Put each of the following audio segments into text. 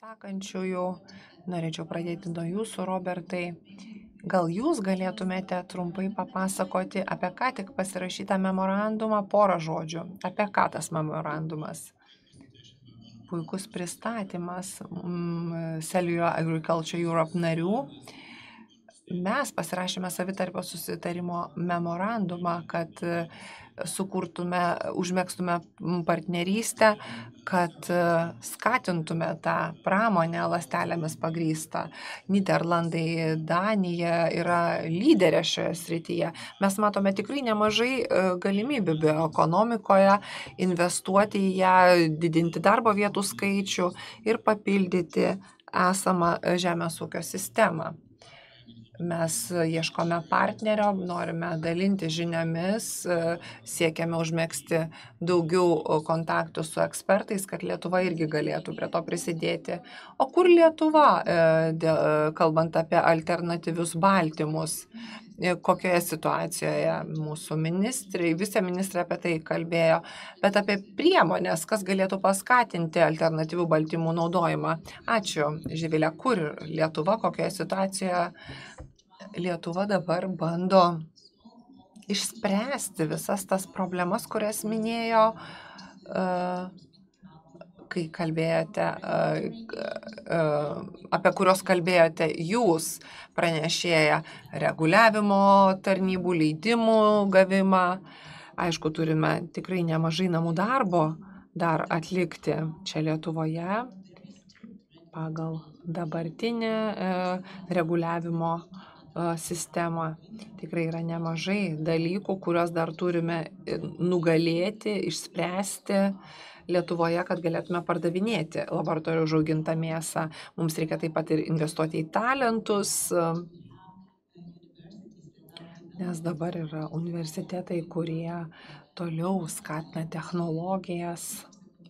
pasisakančiųjų. Norėčiau pradėti nuo jūsų, Robertai. Gal jūs galėtumėte trumpai papasakoti apie ką tik pasirašytą memorandumą, porą žodžių. Apie ką tas memorandumas? Puikus pristatymas Cellular Agriculture Europe narių. Mes pasirašėme savitarpio susitarimo memorandumą, kad užmegztume partnerystę, kad skatintume tą pramonę ląstelėmis pagrįstą. Nyderlandai, Danija yra lyderė šioje srityje. Mes matome tikrai nemažai galimybių bioekonomikoje, investuoti į ją, didinti darbo vietų skaičių ir papildyti esamą žemės ūkio sistemą. Mes ieškome partnerio, norime dalinti žiniomis, siekiame užmegzti daugiau kontaktų su ekspertais, kad Lietuva irgi galėtų prie to prisidėti. O kur Lietuva, kalbant apie alternatyvius baltymus? Kokioje situacijoje mūsų ministrai, viceministrai apie tai kalbėjo, bet apie priemonės, kas galėtų paskatinti alternatyvių baltymų naudojimą. Ačiū, Živilė, kur Lietuva, kokioje situacijoje Lietuva dabar bando išspręsti visas tas problemas, kurias minėjo, kai kalbėjote, apie kurios kalbėjote jūs, pranešėja, reguliavimo tarnybų, leidimų gavimą. Aišku, turime tikrai nemažai namų darbo dar atlikti čia Lietuvoje pagal dabartinę reguliavimo sistemą. Tikrai yra nemažai dalykų, kuriuos dar turime nugalėti, išspręsti Lietuvoje, kad galėtume pardavinėti laboratorijų užaugintą mėsą. Mums reikia taip pat ir investuoti į talentus, nes dabar yra universitetai, kurie toliau skatina technologijas.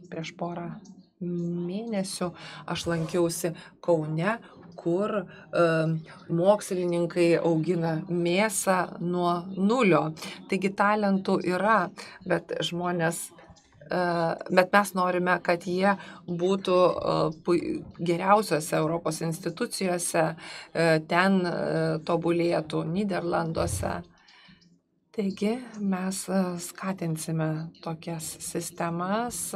Prieš porą mėnesių aš lankiausi Kaune, kur mokslininkai augina mėsą nuo nulio. Taigi talentų yra, bet mes norime, kad jie būtų geriausiose Europos institucijose, ten tobulėtų, Nyderlanduose. Taigi mes skatinsime tokias sistemas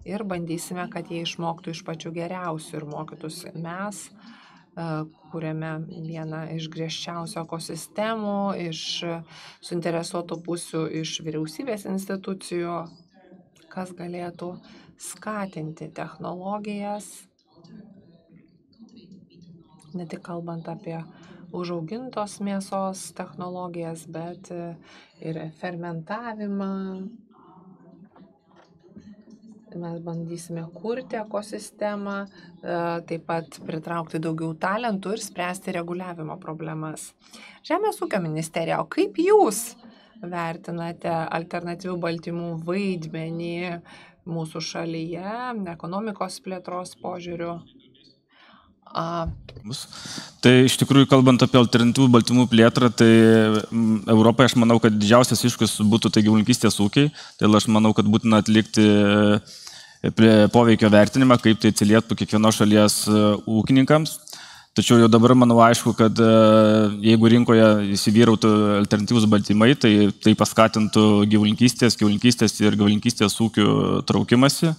ir bandysime, kad jie išmoktų iš pačių geriausių ir mokytųsi. Mes kuriame vieną iš griežčiausių ekosistemų, iš suinteresuotų pusių, iš vyriausybės institucijų, kas galėtų skatinti technologijas, ne tik kalbant apie užaugintos mėsos technologijas, bet ir fermentavimą. Mes bandysime kurti ekosistemą, taip pat pritraukti daugiau talentų ir spręsti reguliavimo problemas. Žemės ūkio ministerija, o kaip jūs vertinate alternatyvių baltymų vaidmenį mūsų šalyje, ekonomikos plėtros požiūriu? Tai iš tikrųjų, kalbant apie alternatyvų baltymų plėtrą, tai Europoje aš manau, kad didžiausias iššūkis būtų tai gyvulininkystės ūkiai. Tai aš manau, kad būtina atlikti poveikio vertinimą, kaip tai atsilieptų kiekvienos šalies ūkininkams. Tačiau jau dabar manau aišku, kad jeigu rinkoje įsivyrautų alternatyvūs baltymai, tai paskatintų gyvulininkystės ir gyvulininkystės ūkių traukimasi.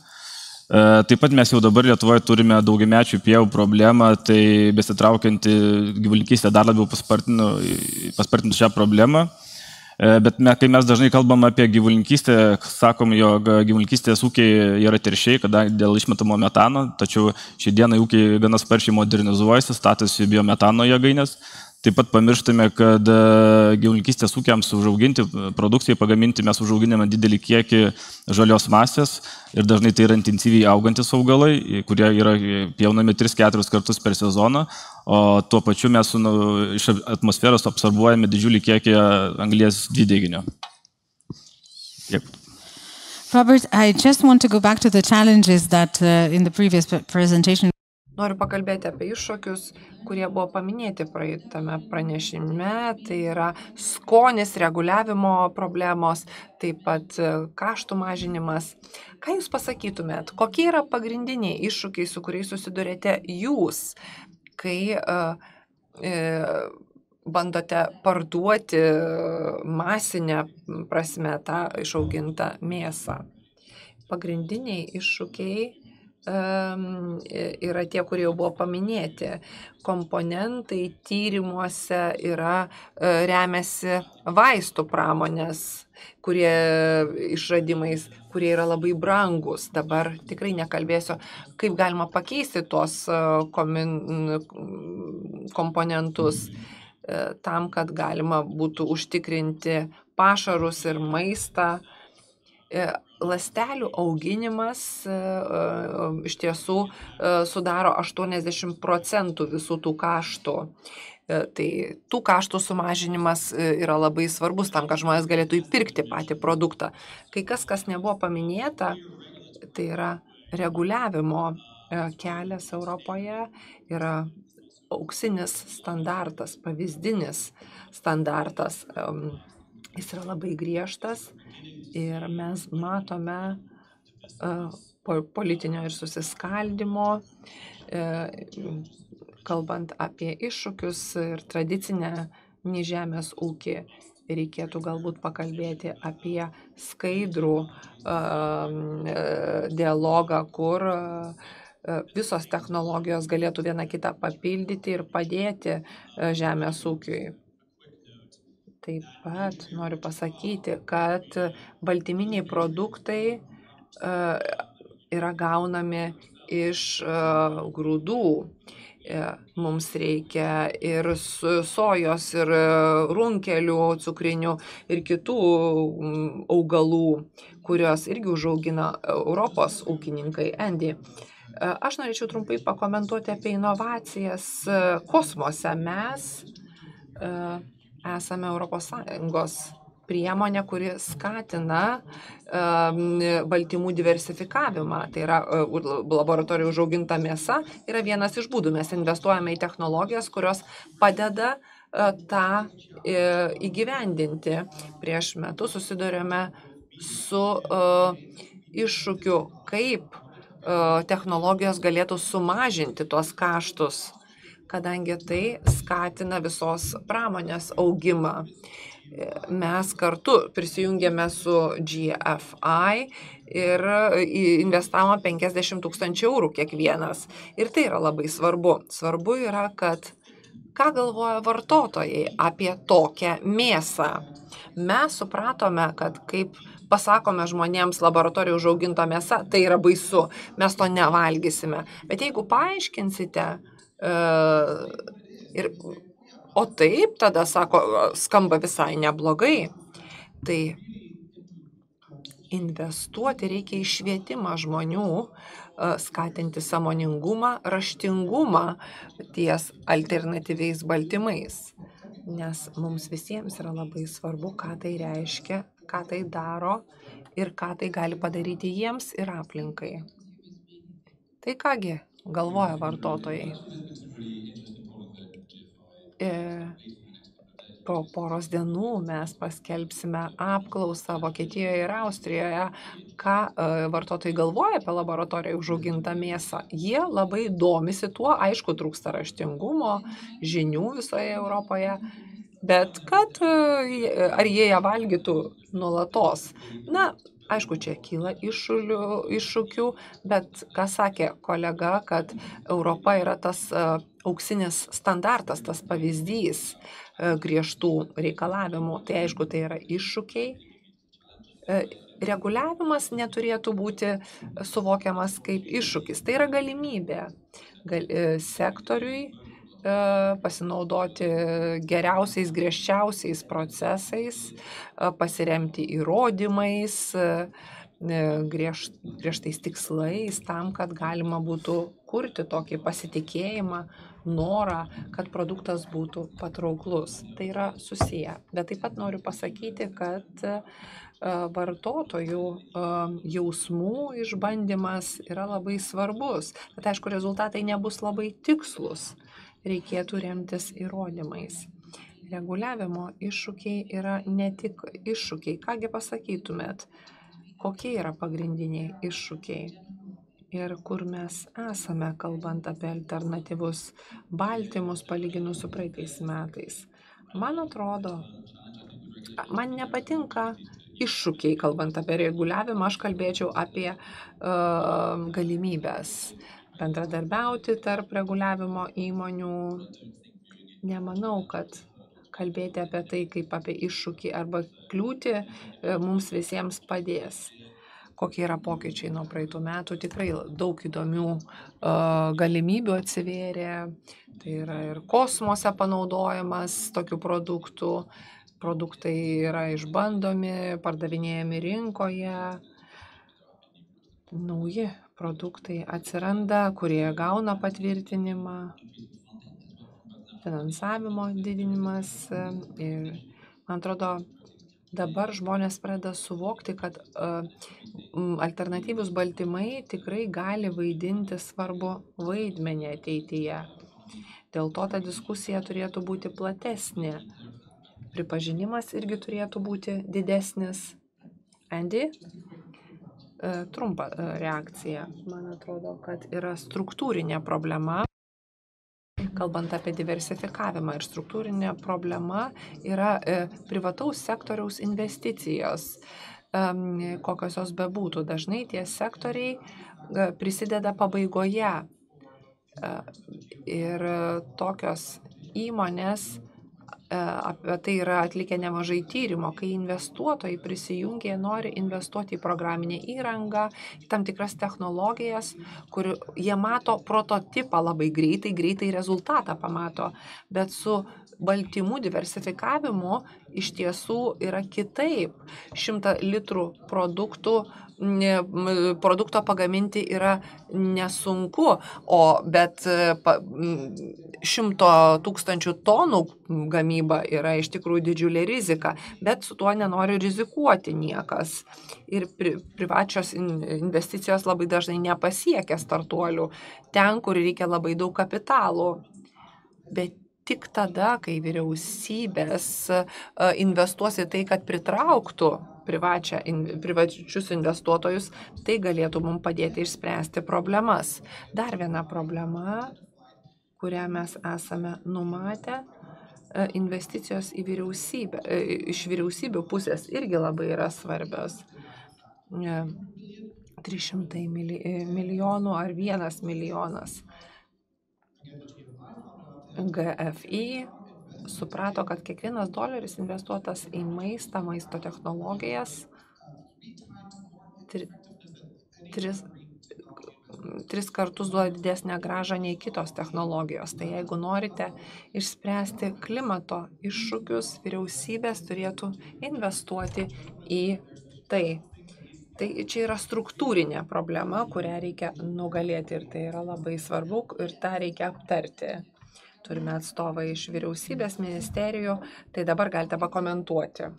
Taip pat mes jau dabar Lietuvoje turime daugiamečių pievų problemą, tai besitraukianti gyvulininkystė dar labiau paspartintų šią problemą. Bet kai mes dažnai kalbam apie gyvulininkystę, sakom, jog gyvulininkystės ūkiai yra teršiai, kadangi dėl išmetamo metano, tačiau šiandieną ūkiai gana sparčiai modernizuojasi, statosi biometano jėgainės. Taip pat pamirštame, kad gyvulininkystės ūkiams užauginti, produkcijai pagaminti mes užauginame didelį kiekį žalios masės ir dažnai tai yra intensyviai augantis augalai, kurie yra pjaunami 3-4 kartus per sezoną, o tuo pačiu mes iš atmosferos absorbuojame didžiulį kiekį anglies dvideginio. Robert, I just want to go back to the challenges that in the previous presentation. Noriu pakalbėti apie iššūkius, kurie buvo paminėti praeitame pranešime. Tai yra skonis, reguliavimo problemos, taip pat kaštų mažinimas. Ką Jūs pasakytumėt, kokie yra pagrindiniai iššūkiai, su kuriais susidurėte Jūs, kai bandote parduoti masinę prasme tą išaugintą mėsą? Pagrindiniai iššūkiai yra tie, kurie jau buvo paminėti. Komponentai tyrimuose remiasi vaistų pramonės, išradimais, kurie yra labai brangus. Dabar tikrai nekalbėsiu, kaip galima pakeisti tuos komponentus tam, kad galima būtų užtikrinti pašarus ir maistą. Ląstelių auginimas iš tiesų sudaro 80% visų tų kaštų. Tai tų kaštų sumažinimas yra labai svarbus tam, kad žmonės galėtų įpirkti patį produktą. Kai kas nebuvo paminėta, tai yra reguliavimo kelias Europoje, yra auksinis standartas, pavyzdinis standartas. Jis yra labai griežtas ir mes matome politinio ir susiskaldimo, kalbant apie iššūkius ir tradicinį žemės ūkį, reikėtų galbūt pakalbėti apie skaidrų dialogą, kur visos technologijos galėtų viena kitą papildyti ir padėti žemės ūkiui. Taip pat noriu pasakyti, kad baltyminiai produktai yra gaunami iš grūdų. Mums reikia ir sojos, ir runkelių, cukrinių, ir kitų augalų, kurios irgi užaugina Europos ūkininkai. Andy, aš norėčiau trumpai pakomentuoti apie inovacijas kosmose. Mes esame ES priemonė, kuri skatina baltymų diversifikavimą. Tai yra laboratorijų užauginta mėsa, yra vienas iš būdų. Mes investuojame į technologijas, kurios padeda tą įgyvendinti. Prieš metus susidurėme su iššūkiu, kaip technologijos galėtų sumažinti tuos kaštus, kadangi tai skatina visos pramonės augimą. Mes kartu prisijungėme su GFI ir investavome 50 000 eurų kiekvienas. Ir tai yra labai svarbu. Svarbu yra, kad ką galvoja vartotojai apie tokią mėsą. Mes supratome, kad kaip pasakome žmonėms laboratorijų užauginta mėsa, tai yra baisu, mes to nevalgysime. Bet jeigu paaiškinsite, o taip, tada sako, skamba visai neblogai, tai investuoti reikia į švietimą žmonių, skatinti sąmoningumą, raštingumą ties alternatyviais baltymais. Nes mums visiems yra labai svarbu, ką tai reiškia, ką tai daro ir ką tai gali padaryti jiems ir aplinkai. Tai kągi galvoja vartotojai. Po poros dienų mes paskelbsime apklausą Vokietijoje ir Austrijoje, ką vartotojai galvoja apie laboratorijų užaugintą mėsą. Jie labai domisi tuo, aišku, trūksta raštingumo, žinių visoje Europoje, bet kad ar jie ją valgytų nuolatos. Na, aišku, čia kyla iššūkių, bet ką sakė kolega, kad Europa yra tas auksinis standartas, tas pavyzdys griežtų reikalavimų. Tai aišku, tai yra iššūkiai. Reguliavimas neturėtų būti suvokiamas kaip iššūkis. Tai yra galimybė sektoriui pasinaudoti geriausiais, griežčiausiais procesais, pasiremti įrodymais, griežtais tikslais tam, kad galima būtų kurti tokį pasitikėjimą, norą, kad produktas būtų patrauklus. Tai yra susiję. Bet taip pat noriu pasakyti, kad vartotojų jausmų išbandymas yra labai svarbus. Bet aišku, rezultatai nebus labai tikslus. Reikėtų remtis įrodymais. Reguliavimo iššūkiai yra ne tik iššūkiai. Kągi pasakytumėt, kokie yra pagrindiniai iššūkiai ir kur mes esame, kalbant apie alternatyvus baltymus palyginus su praeitais metais. Man atrodo, man nepatinka iššūkiai, kalbant apie reguliavimą, aš kalbėčiau apie galimybės bendradarbiauti tarp reguliavimo įmonių. Nemanau, kad kalbėti apie tai kaip apie iššūkį arba kliūtį mums visiems padės. Kokie yra pokyčiai nuo praeitų metų, tikrai daug įdomių galimybių atsivėrė. Tai yra ir kosmose panaudojimas tokių produktų. Produktai yra išbandomi, pardavinėjami rinkoje. Nauji produktai atsiranda, kurie gauna patvirtinimą. Finansavimo didinimas ir, man atrodo, dabar žmonės pradeda suvokti, kad alternatyvūs baltymai tikrai gali vaidinti svarbu vaidmenį ateityje. Dėl to ta diskusija turėtų būti platesnė. Pripažinimas irgi turėtų būti didesnis. Andy? Trumpa reakcija. Man atrodo, kad yra struktūrinė problema. Kalbant apie diversifikavimą, ir struktūrinė problema yra privataus sektoriaus investicijos, kokios jos bebūtų. Dažnai tie sektoriai prisideda pabaigoje ir tokios įmonės apie tai yra atlikę nemažai tyrimo, kai investuotojai prisijungia, nori investuoti į programinę įrangą, į tam tikras technologijas, kur jie mato prototipą labai greitai rezultatą pamato, bet su baltymų diversifikavimu iš tiesų yra kitaip. 100 litrų produkto pagaminti yra nesunku, bet 100 000 tonų gamyba yra iš tikrųjų didžiulė rizika, bet su tuo nenori rizikuoti niekas. Ir privačios investicijos labai dažnai nepasiekia startuolių ten, kur reikia labai daug kapitalų. Bet tik tada, kai vyriausybės investuos į tai, kad pritrauktų privačius investuotojus, tai galėtų mums padėti išspręsti problemas. Dar viena problema, kurią mes esame numatę, investicijos į vyriausybę, iš vyriausybių pusės irgi labai yra svarbios. 300 milijonų ar 1 milijonas. GFI suprato, kad kiekvienas doleris investuotas į maistą, maisto technologijas, 3 kartus duoda didesnę grąžą nei kitos technologijos. Tai jeigu norite išspręsti klimato iššūkius, vyriausybės turėtų investuoti į tai. Tai čia yra struktūrinė problema, kurią reikia nugalėti ir tai yra labai svarbu ir tą reikia aptarti. Turime atstovą iš vyriausybės ministerijų, tai dabar galite pakomentuoti.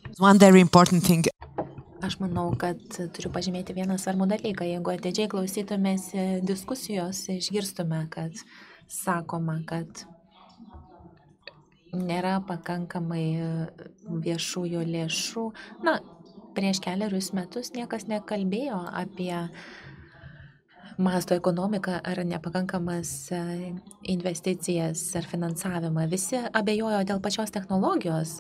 Aš manau, kad turiu pažymėti vieną svarbų dalyką. Jeigu atidžiai klausytumės diskusijos, išgirstume, kad sakoma, kad nėra pakankamai viešųjų lėšų. Prieš keliarius metus niekas nekalbėjo apie masto ekonomiką ar nepakankamas investicijas ar finansavimą. Visi abejojo dėl pačios technologijos.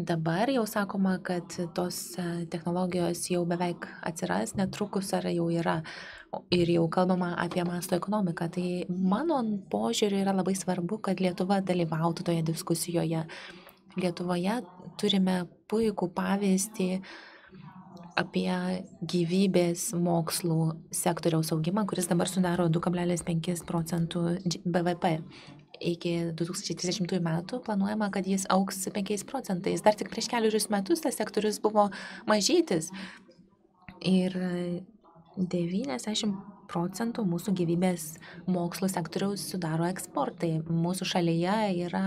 Dabar jau sakoma, kad tos technologijos jau beveik atsiras netrukus ar jau yra ir jau kalbama apie masto ekonomiką. Tai mano požiūriu yra labai svarbu, kad Lietuva dalyvautų toje diskusijoje. Lietuvoje turime puikų pavyzdį apie gyvybės mokslų sektoriaus augimą, kuris dabar sudaro 2,5% BVP. Iki 2030 metų planuojama, kad jis augs 5%. Dar tik prieš keliarius metus tas sektorius buvo mažytis. Ir 90% mūsų gyvybės mokslų sektoriaus sudaro eksportai. Mūsų šalyje yra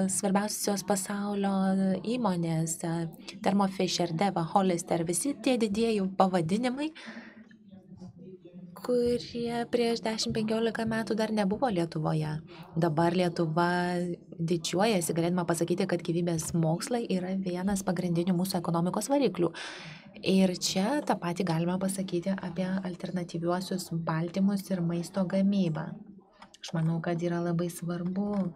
svarbiausios pasaulio įmonės, Thermo Fisher, Deva, Hollister, visi tie didieji pavadinimai, kurie prieš 10-15 metų dar nebuvo Lietuvoje. Dabar Lietuva didžiuojasi, galėtume pasakyti, kad gyvybės mokslai yra vienas pagrindinių mūsų ekonomikos variklių. Ir čia tą patį galime pasakyti apie alternatyviuosius baltymus ir maisto gamybą. Aš manau, kad yra labai svarbu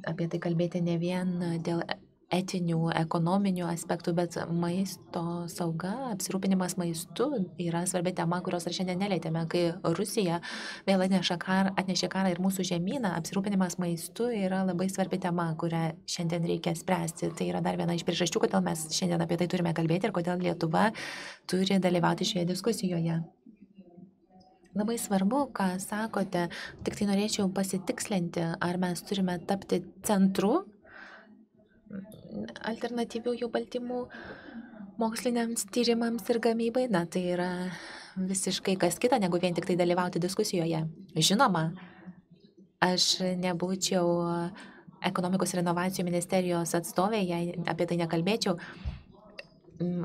apie tai kalbėti ne vien dėl etinių, ekonominių aspektų, bet maisto sauga, apsirūpinimas maistu yra svarbi tema, kurios ir šiandien nelietėme. Kai Rusija vėl atnešė karą ir mūsų žemyną, apsirūpinimas maistu yra labai svarbi tema, kurią šiandien reikia spręsti. Tai yra dar viena iš priežasčių, kodėl mes šiandien apie tai turime kalbėti ir kodėl Lietuva turi dalyvauti šioje diskusijoje. Labai svarbu, ką sakote, tik tai norėčiau pasitikslinti, ar mes turime tapti centru alternatyviųjų baltymų moksliniams tyrimams ir gamybai. Na, tai yra visiškai kas kita, negu vien tik tai dalyvauti diskusijoje. Žinoma, aš nebūčiau ekonomikos ir inovacijų ministerijos atstovė, jei apie tai nekalbėčiau.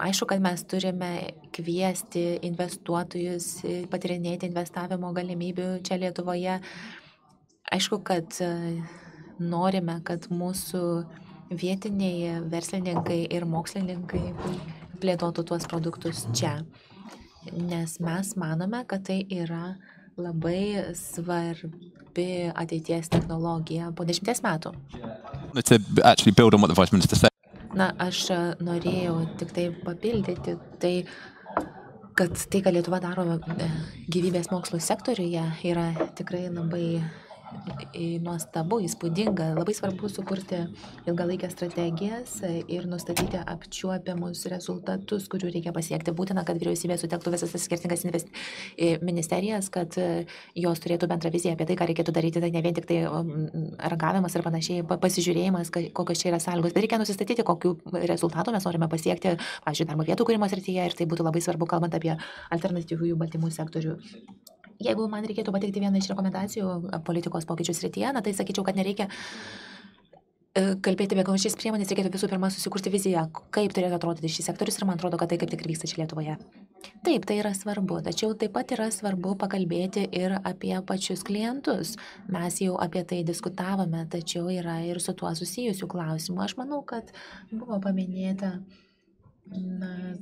Aišku, kad mes turime kviesti investuotojus, patirinėti investavimo galimybių čia Lietuvoje. Aišku, kad norime, kad mūsų vietiniai verslininkai ir mokslininkai plėtotų tuos produktus čia. Nes mes manome, kad tai yra labai svarbi ateities technologija po 10 metų. Na, aš norėjau tik tai papildyti tai, kad tai, ką Lietuva daro gyvybės mokslų sektoriuje, yra tikrai labai nuostabu, įspūdinga. Labai svarbu sukurti ilgalaikės strategijas ir nustatyti apčiuopiamus rezultatus, kurių reikia pasiekti. Būtina, kad vyriausybė sutelktų visas skirtingas ministerijas, kad jos turėtų bendrą viziją apie tai, ką reikėtų daryti. Tai ne vien tik tai ragavimas ir panašiai, pasižiūrėjimas, kokios čia yra sąlygos, bet reikia nusistatyti, kokiu rezultatu mes norime pasiekti, pavyzdžiui, darbo vietų kūrimo srityje, ir tai būtų labai svarbu, kalbant apie alternatyviųjų baltymų sektorių. Jeigu man reikėtų pateikti vieną iš rekomendacijų politikos pokyčių srityje, na, tai sakyčiau, kad nereikia kalbėti apie konkrečias priemonės, reikėtų visų pirma susikurti viziją, kaip turėtų atrodyti šis sektorius, ir man atrodo, kad tai kaip tik vyksta čia Lietuvoje. Taip, tai yra svarbu, tačiau taip pat yra svarbu pakalbėti ir apie pačius klientus. Mes jau apie tai diskutavome, tačiau yra ir su tuo susijusių klausimų. Aš manau, kad buvo paminėta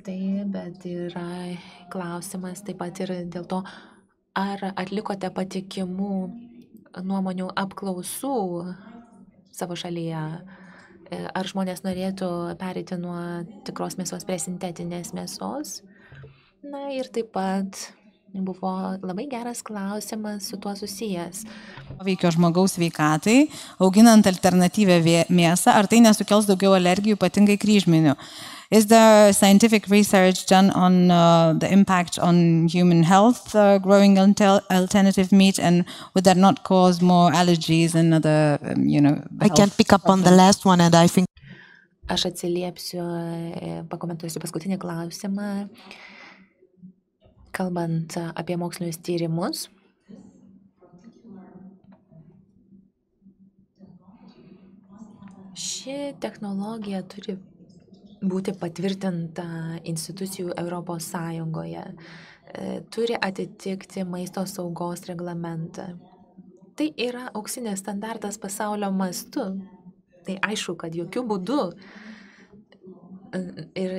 tai, bet yra klausimas taip pat ir dėl to, ar atlikote patikimų nuomonių apklausų savo šalyje? Ar žmonės norėtų pereiti nuo tikros mėsos prie sintetinės mėsos? Na ir taip pat buvo labai geras klausimas su tuo susijęs. Poveikio žmogaus sveikatai, auginant alternatyvę mėsą, ar tai nesukels daugiau alergijų, ypatingai kryžminių? Is there scientific research done on the impact on human health growing alternative meat, and would that not cause more allergies and other, I can pick up on the last one, and I think Aš atsiliepsiu, pakomentuosiu paskutinį klausimą, kalbant apie mokslinius tyrimus. Ši technologija turi būti patvirtinta institucijų Europos Sąjungoje, turi atitikti maisto saugos reglamentą. Tai yra auksinis standartas pasaulio mastu. Tai aišku, kad jokių būdų ir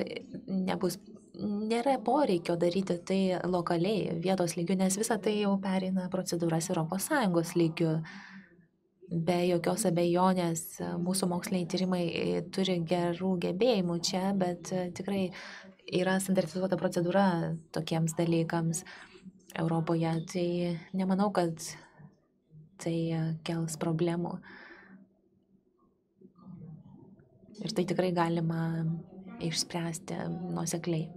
nėra poreikio daryti tai lokaliai, vietos lygių, nes visa tai jau pereina procedūras Europos Sąjungos lygių. Be jokios abejonės mūsų moksliniai tyrimai turi gerų gebėjimų čia, bet tikrai yra standartizuota procedūra tokiems dalykams Europoje. Tai nemanau, kad tai kels problemų. Ir tai tikrai galima išspręsti nuosekliai.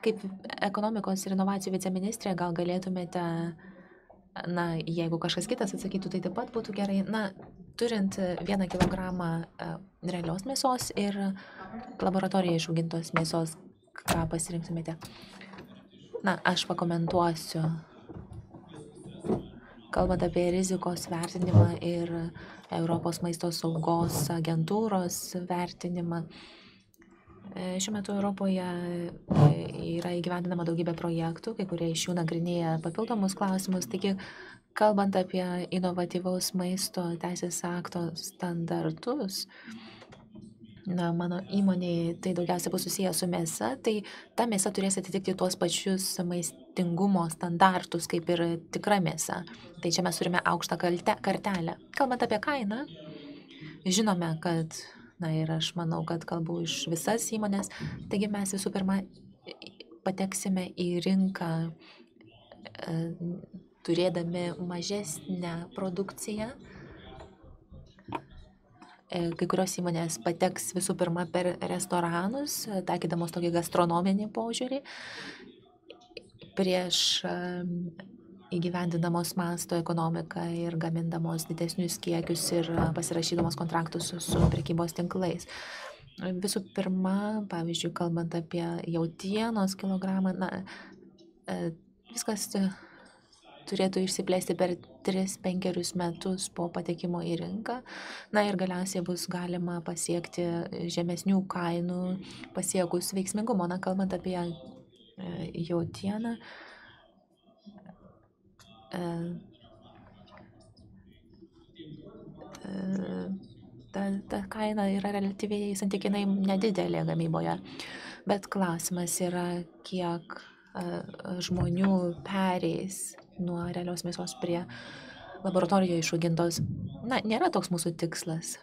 Kaip ekonomikos ir inovacijų viceministrė, gal galėtumėte, jeigu kažkas kitas atsakytų, tai taip pat būtų gerai. Turint 1 kilogramą realios mėsos ir laboratorijoje išaugintos mėsos, ką pasirinktumėte? Na, aš pakomentuosiu. Kalbant apie rizikos vertinimą ir Europos maisto saugos agentūros vertinimą, šiuo metu Europoje yra įgyvendinama daugybė projektų, kai kurie iš jų nagrinėja papildomus klausimus. Taigi, kalbant apie inovatyvaus maisto teisės akto standartus, na, mano įmonėje tai daugiausia bus susijęs su mėsa, tai ta mėsa turės atitikti tuos pačius maistingumo standartus, kaip ir tikra mėsa. Tai čia mes turime aukštą kartelę. Kalbant apie kainą, žinome, kad, na ir aš manau, kad kalbu iš visas įmonės, taigi mes visų pirma pateksime į rinką turėdami mažesnę produkciją. Kai kurios įmonės pateks visų pirma per restoranus, taikydamos tokį gastronominį požiūrį, prieš įgyvendinamos masto ekonomiką ir gamindamos didesnius kiekius ir pasirašydamos kontraktus su prekybos tinklais. Visų pirma, pavyzdžiui, kalbant apie jautienos kilogramą, na, viskas turėtų išsiplėsti per 3-5 metus po patekimo į rinką. Na ir galiausiai bus galima pasiekti žemesnių kainų pasiekus veiksmingumo. Na, kalbant apie jautieną, ta kaina yra relatyviai santykinai nedidelė gamyboje. Bet klausimas yra, kiek žmonių pereis nuo realios mėsos prie laboratorijoje išaugintos. Na, nėra toks mūsų tikslas.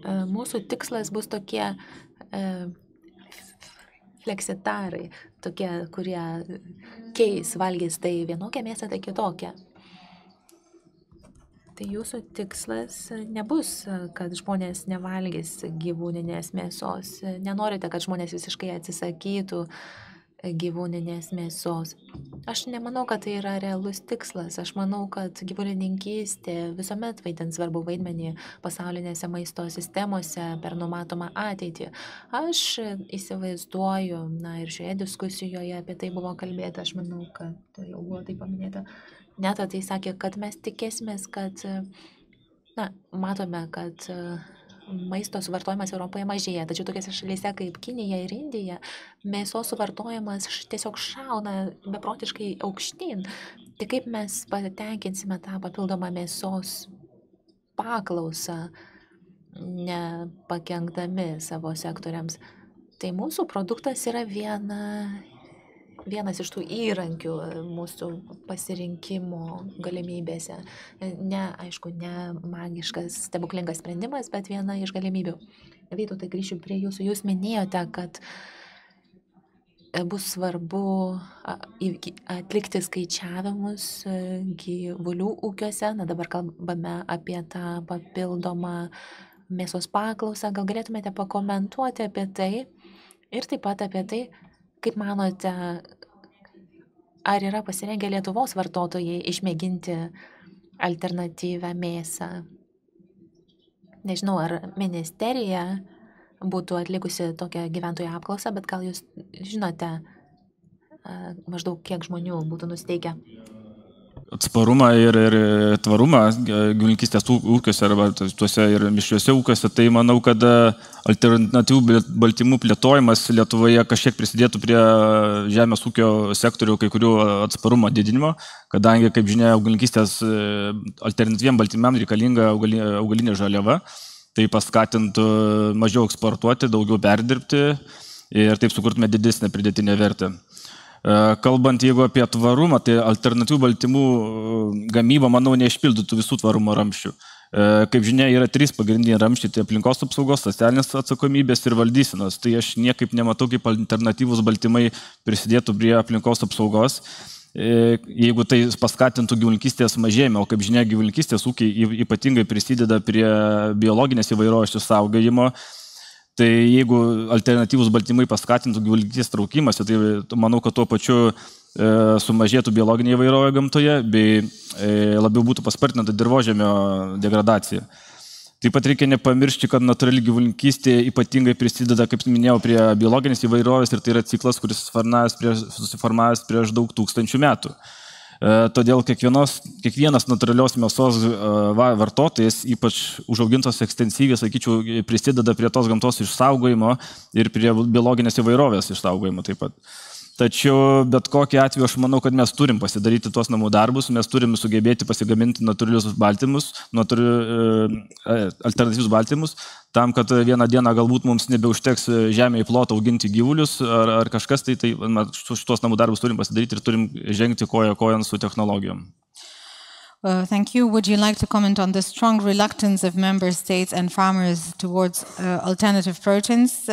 Mūsų tikslas bus tokie fleksitarai, tokie, kurie valgys tai vienokią mėsą, tai kitokią. Tai jūsų tikslas nebus, kad žmonės nevalgys gyvūninės mėsos. Nenorite, kad žmonės visiškai atsisakytų gyvūninės mėsos. Aš nemanau, kad tai yra realus tikslas. Aš manau, kad gyvulininkystė visuomet vaidins svarbu vaidmenį pasaulinėse maisto sistemose per numatomą ateitį. Aš įsivaizduoju, na ir šioje diskusijoje apie tai buvo kalbėta, aš manau, kad jau buvo tai paminėta. Net tai sakė, kad mes tikėsimės, kad, na, matome, kad maisto suvartojimas Europoje mažėja, tačiau tokiose šalyse kaip Kinija ir Indija mėsos suvartojimas tiesiog šauna beprotiškai aukštyn. Tai kaip mes patenkinsime tą papildomą mėsos paklausą, nepakenkdami savo sektoriams. Tai mūsų produktas yra vienas iš tų įrankių mūsų pasirinkimo galimybėse. Aišku, ne magiškas, stebuklingas sprendimas, bet viena iš galimybių. Vytautai, grįšiu prie jūsų. Jūs minėjote, kad bus svarbu atlikti skaičiavimus gyvulių ūkiuose. Na, dabar kalbame apie tą papildomą mėsos paklausą. Gal galėtumėte pakomentuoti apie tai ir taip pat apie tai, kaip manote, ar yra pasirengę Lietuvos vartotojai išmėginti alternatyvę mėsą? Nežinau, ar ministerija būtų atlikusi tokią gyventojų apklausą, bet gal jūs žinote maždaug kiek žmonių būtų nusteikę? Atsparumą ir tvarumą gyvulininkystės ūkiuose arba tuose ir mišriuose ūkiuose, tai manau, kad alternatyvų baltymų plėtojimas Lietuvoje kažkiek prisidėtų prie žemės ūkio sektorių kai kurių atsparumo didinimo, kadangi, kaip žinia, gyvulininkystės alternatyviem baltymam reikalinga augalinė žaliava, tai paskatintų mažiau eksportuoti, daugiau perdirbti ir taip sukurtume didesnę pridėtinę vertę. Kalbant, jeigu apie tvarumą, tai alternatyvų baltymų gamyba, manau, neišpildytų visų tvarumo ramščių. Kaip žinia, yra 3 pagrindiniai ramščiai, tai aplinkos apsaugos, socialinės atsakomybės ir valdysenos. Tai aš niekaip nematau, kaip alternatyvūs baltymai prisidėtų prie aplinkos apsaugos, jeigu tai paskatintų gyvulininkystės mažėjimą, o kaip žinia, gyvulininkystės ūkiai ypatingai prisideda prie biologinės įvairovės išsaugojimo. Tai jeigu alternatyvūs baltymai paskatintų gyvulininkystės traukimąsi, tai manau, kad tuo pačiu sumažėtų biologinė įvairovė gamtoje, bei labiau būtų paspartinta dirvožemio degradacija. Taip pat reikia nepamiršti, kad natūrali gyvulininkystė ypatingai prisideda, kaip minėjau, prie biologinės įvairovės ir tai yra ciklas, kuris susiformavęs prieš daug tūkstančių metų. Todėl kiekvienas natūralios mėsos vartotojas, ypač užaugintos ekstensyviai, sakyčiau, prisideda prie tos gamtos išsaugojimo ir prie biologinės įvairovės išsaugojimo taip pat. Tačiau bet kokiu atveju aš manau, kad mes turim pasidaryti tuos namų darbus, mes turim sugebėti pasigaminti natūralius baltymus, alternatyvius baltymus, tam, kad vieną dieną galbūt mums nebeužteks žemėje plotą auginti gyvulius ar kažkas, tai šitos namų darbus turim pasidaryti ir turim žengti koja kojon su technologijom. Thank you. Would you like to comment on the strong reluctance of member states and farmers towards alternative proteins?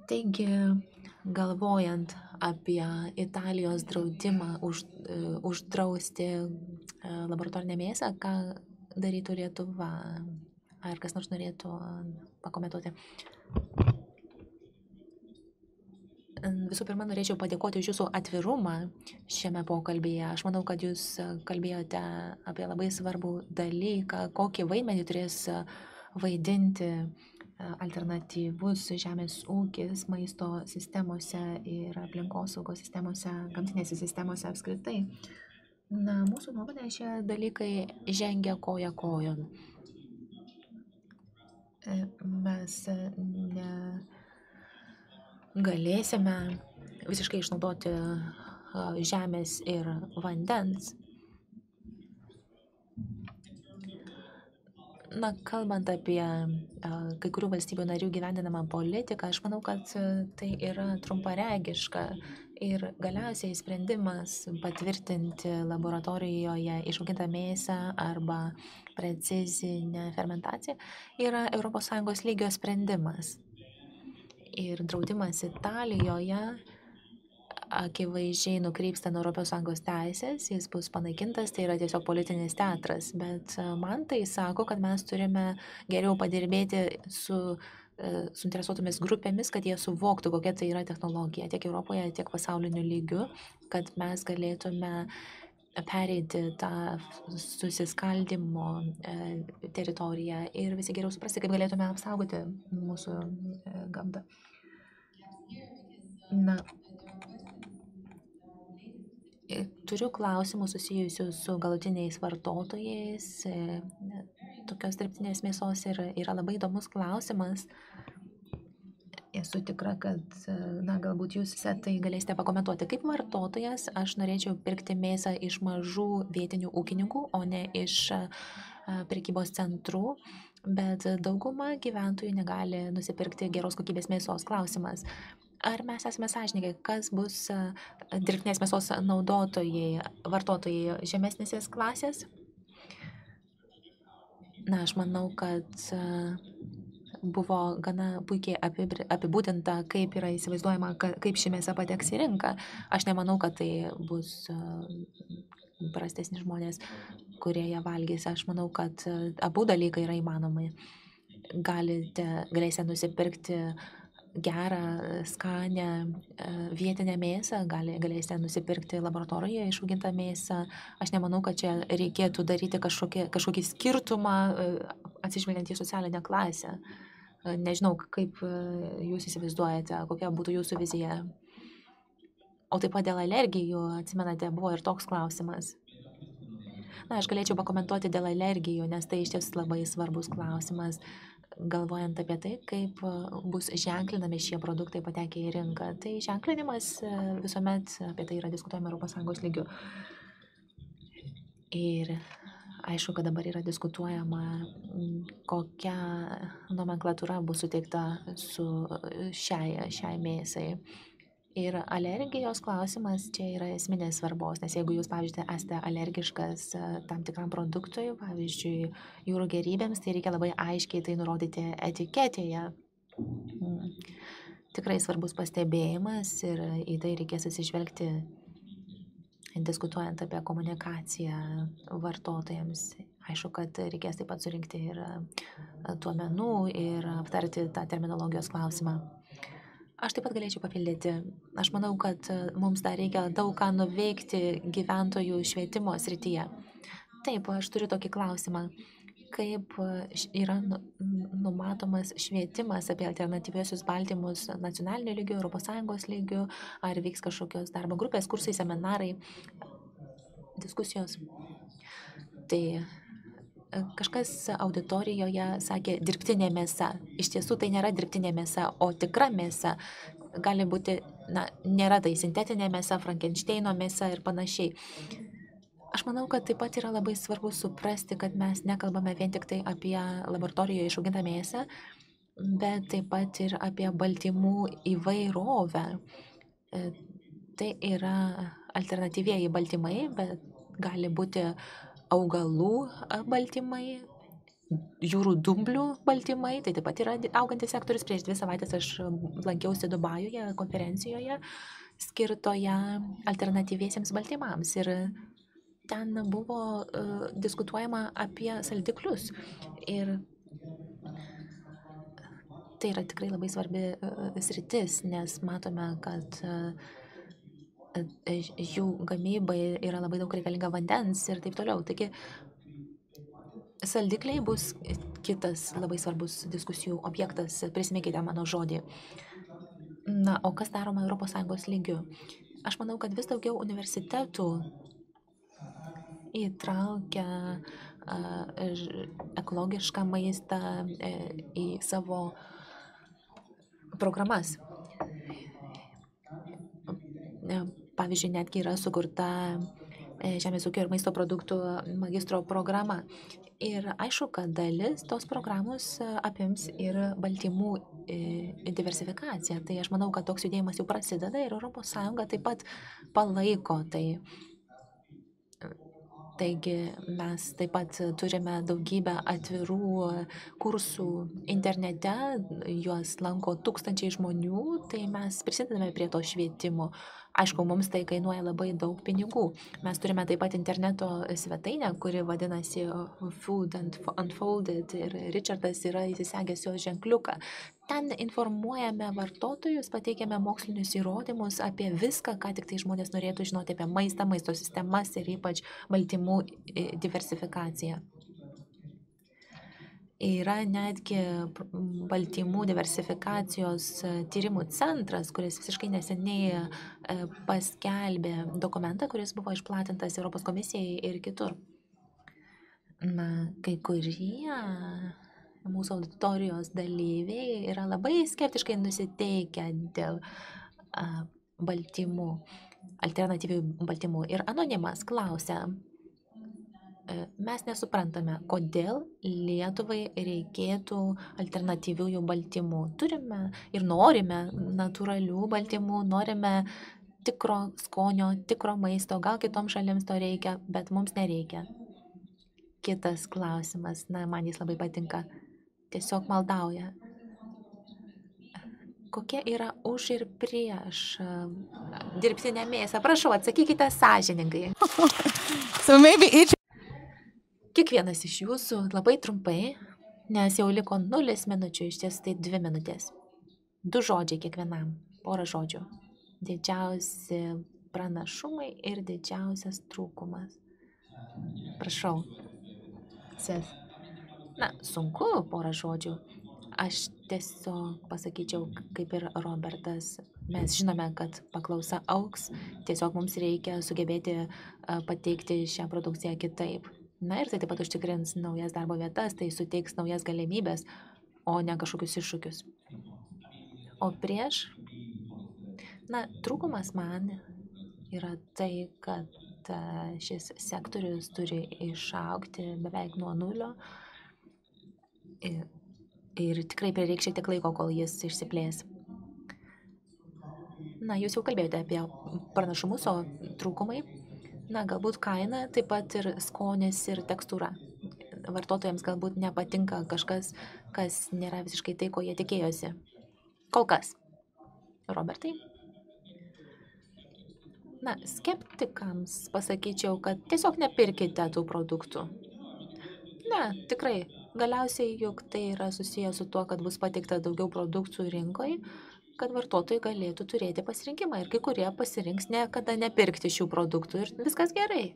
Taigi, galvojant apie Italijos draudimą uždrausti laboratorinę mėsą, ką darytų Lietuva? Ar kas nors norėtų pakomentuoti? Visų pirma, norėčiau padėkoti už jūsų atvirumą šiame pokalbyje. Aš manau, kad jūs kalbėjote apie labai svarbų dalyką, kokį vaidmenį turės vaidinti alternatyvus žemės ūkis maisto sistemose ir aplinkosaugos sistemose, gamtinėse sistemose apskritai. Mūsų nuomonė šie dalykai žengia koja kojon. Mes negalėsime visiškai išnaudoti žemės ir vandens. Kalbant apie kai kurių valstybių narių gyvendinamą politiką, aš manau, kad tai yra trumparegiška ir galiausiai sprendimas patvirtinti laboratorijoje išaugintą mėsą arba precizinę fermentaciją yra ES lygio sprendimas. Ir draudimas Italijoje akivaizdžiai nukrypsta nuo ES teisės, jis bus panaikintas, tai yra tiesiog politinis teatras, bet man tai sako, kad mes turime geriau padirbėti su suinteresuotomis grupėmis, kad jie suvoktų, kokia tai yra technologija tiek Europoje, tiek pasauliniu lygiu, kad mes galėtume pereiti tą susiskaldimo teritoriją ir visi geriau suprasti, kaip galėtume apsaugoti mūsų gamtą. Turiu klausimų susijusių su galutiniais vartotojais. Tokios dirbtinės mėsos yra labai įdomus klausimas. Esu tikra, kad galbūt jūs tai galėsite pakomentuoti. Kaip vartotojas, aš norėčiau pirkti mėsą iš mažų vietinių ūkininkų, o ne iš prekybos centrų, bet dauguma gyventojų negali nusipirkti geros kokybės mėsos. Klausimas. Ar mes esame sąžininkai, kas bus dirbtinės mėsos naudotojai, vartotojai žemesnėsės klasės? Aš manau, kad buvo gana puikiai apibūdinta, kaip yra įsivaizduojama, kaip ši mėsa pateks į rinką. Aš nemanau, kad tai bus prastesni žmonės, kurie ją valgys. Aš manau, kad abu dalykai yra įmanomi. Galėsite nusipirkti gerą, skanę vietinę mėsą, galėsite nusipirkti laboratorijoje išaugintą mėsą. Aš nemanau, kad čia reikėtų daryti kažkokį skirtumą atsižvelgiant į socialinę klasę. Nežinau, kaip jūs įsivaizduojate, kokia būtų jūsų vizija. O taip pat dėl alergijų, atsimenate, buvo ir toks klausimas. Aš galėčiau pakomentuoti dėl alergijų, nes tai iš tiesų labai svarbus klausimas, galvojant apie tai, kaip bus ženklinami šie produktai patekę į rinką. Tai ženklinimas visuomet apie tai yra diskutuojama ES lygiu. Ir aišku, kad dabar yra diskutuojama, kokia nomenklatūra bus suteikta su šiai mėsai. Ir alergijos klausimas čia yra esminės svarbos, nes jeigu jūs, pavyzdžiui, esate alergiškas tam tikram produktui, pavyzdžiui, jūrų gėrybėms, tai reikia labai aiškiai tai nurodyti etiketėje. Tikrai svarbus pastebėjimas ir į tai reikės atsižvelgti, diskutuojant apie komunikaciją vartotojams. Aišku, kad reikės taip pat surinkti ir duomenų ir aptarti tą terminologijos klausimą. Aš taip pat galėčiau papildyti. Aš manau, kad mums dar reikia daug ką nuveikti gyventojų švietimo srityje. Taip, aš turiu tokį klausimą. Kaip yra numatomas švietimas apie alternatyviosius baltymus nacionaliniu lygiu, ES lygiu, ar vyks kažkokios darbo grupės, kursai, seminarai, diskusijos? Tai kažkas auditorijoje sakė dirbtinė mėsa. Iš tiesų tai nėra dirbtinė mėsa, o tikra mėsa. Gali būti, nėra tai sintetinė mėsa, Frankensteino mėsa ir panašiai. Aš manau, kad taip pat yra labai svarbu suprasti, kad mes nekalbame vien tik tai apie laboratorijoje išaugintą mėsą, bet taip pat ir apie baltymų įvairovę. Tai yra alternatyvieji baltymai, bet gali būti augalų baltymai, jūrų dumblių baltymai, tai taip pat yra augantis sektorius. Prieš 2 savaitės aš lankiausi Dubajuje konferencijoje skirtoje alternatyviesiems baltymams ir ten buvo diskutuojama apie saldiklius. Ir tai yra tikrai labai svarbi sritis, nes matome, kad jų gamybai yra labai daug reikalinga vandens ir taip toliau. Taigi, saldikliai bus kitas labai svarbus diskusijų objektas. Prisiminkite mano žodį. Na, o kas daroma ES lygiu? Aš manau, kad vis daugiau universitetų įtraukia ekologišką maistą į savo programas. Pavyzdžiui, netgi yra sukurta žemės ūkio ir maisto produktų magistro programa. Ir aišku, kad dalis tos programos apims ir baltymų diversifikaciją. Tai aš manau, kad toks judėjimas jau prasideda ir ES taip pat palaiko tai. Taigi mes taip pat turime daugybę atvirų kursų internete, juos lanko tūkstančiai žmonių, tai mes prisidedame prie to švietimo. Aišku, mums tai kainuoja labai daug pinigų. Mes turime taip pat interneto svetainę, kuri vadinasi Food Unfolded ir Richardas yra įsisegęs jos ženkliuką. Ten informuojame vartotojus, pateikiame mokslinius įrodymus apie viską, ką tik tai žmonės norėtų žinoti apie maistą, maisto sistemas ir ypač baltymų diversifikaciją. Yra netgi baltymų diversifikacijos tyrimų centras, kuris visiškai neseniai paskelbė dokumentą, kuris buvo išplatintas Europos komisijai ir kitur. Na, kai kurie mūsų auditorijos dalyviai yra labai skeptiškai nusiteikę dėl baltymų, alternatyvių baltymų. Ir anonimas klausia, mes nesuprantame, kodėl Lietuvai reikėtų alternatyviųjų baltymų. Turime ir norime natūralių baltymų, norime tikro skonio, tikro maisto, gal kitoms šalims to reikia, bet mums nereikia. Kitas klausimas, man jis labai patinka, tiesiog maldauja. Kokia yra už ir prieš dirbtinę mėsą? Prašau, atsakykite sąžiningai. So maybe each... Kiekvienas iš jūsų labai trumpai, nes jau liko 0 minučių, iš ties tai 2 minutės. 2 žodžiai kiekvienam, porą žodžių. Didžiausi pranašumai ir didžiausias trūkumas. Prašau. Na, sunku porą žodžių. Aš tiesiog pasakyčiau, kaip ir Robertas, mes žinome, kad paklausa augs, tiesiog mums reikia sugebėti pateikti šią produkciją kitaip. Na ir tai taip pat užtikrins naujas darbo vietas, tai suteiks naujas galimybės, o ne kažkokius iššūkius. O prieš, trūkumas man yra tai, kad šis sektorius turi išaugti beveik nuo 0 ir tikrai prireiks šiek tiek laiko, kol jis išsiplės. Jūs jau kalbėjote apie pranašumus, o trūkumai. Galbūt kaina, taip pat ir skonis ir tekstūra. Vartotojams galbūt nepatinka kažkas, kas nėra visiškai tai, ko jie tikėjosi. Kol kas. Robertai? Skeptikams pasakyčiau, kad tiesiog nepirkite tų produktų. Tikrai. Galiausiai juk tai yra susijęs su tuo, kad bus pateikta daugiau produktų rinkoje, kad vartotojai galėtų turėti pasirinkimą ir kai kurie pasirinks niekada nepirkti šių produktų ir viskas gerai.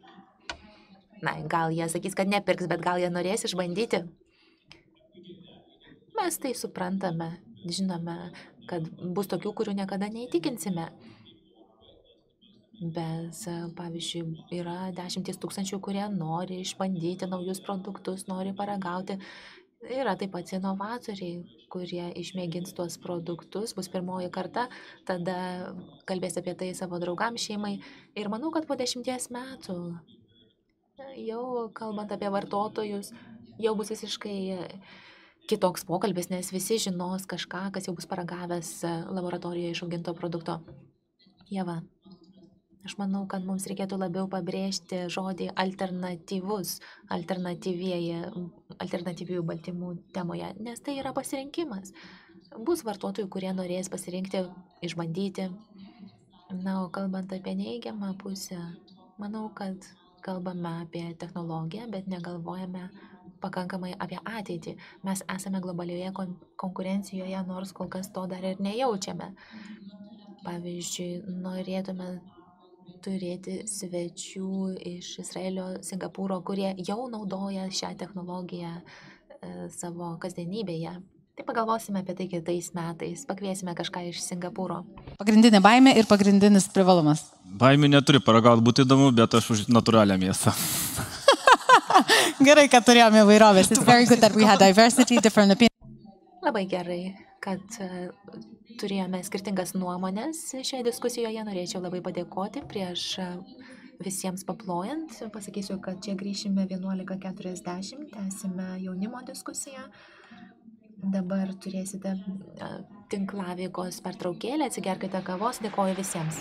Na, gal jie sakys, kad nepirks, bet gal jie norės išbandyti. Mes tai suprantame, žinome, kad bus tokių, kurių niekada neįtikinsime. Bet, pavyzdžiui, yra 10 000, kurie nori išbandyti naujus produktus, nori paragauti. Yra taip pat inovatoriai, kurie išmėgins tuos produktus, bus pirmoji karta, tada kalbės apie tai savo draugams, šeimai. Ir manau, kad po 10 metų, jau kalbant apie vartotojus, jau bus visiškai kitoks pokalbis, nes visi žinos kažką, kas jau bus paragavęs laboratorijoje išauginto produkto. Ieva, aš manau, kad mums reikėtų labiau pabrėžti žodį alternatyvus, alternatyvių baltymų temoje, nes tai yra pasirinkimas. Bus vartotojų, kurie norės pasirinkti, išbandyti. Na, o kalbant apie neigiamą pusę, manau, kad kalbame apie technologiją, bet negalvojame pakankamai apie ateitį. Mes esame globalioje konkurencijoje, nors kol kas to dar ir nejaučiame. Pavyzdžiui, norėtume turėti svečių iš Izraelio, Singapūro, kurie jau naudoja šią technologiją savo kasdienybėje. Tai pagalvosime apie tai kitais metais. Pakviesime kažką iš Singapūro. Pagrindinė baimė ir pagrindinis privalumas. Baimė neturi paragauti, būtų įdomu, bet aš už natūralią mėsą. Gerai, kad turėjome įvairovės. It's very good that we had diversity, different opinions. Labai gerai, kad turėjome skirtingas nuomonės šioje diskusijoje. Norėčiau labai padėkoti prieš visiems paplojant. Pasakysiu, kad čia grįšime 11:40, tęsime jaunimo diskusiją. Dabar turėsite tinklaveikos pertraukėlę, atsigerkite kavos, dėkoju visiems.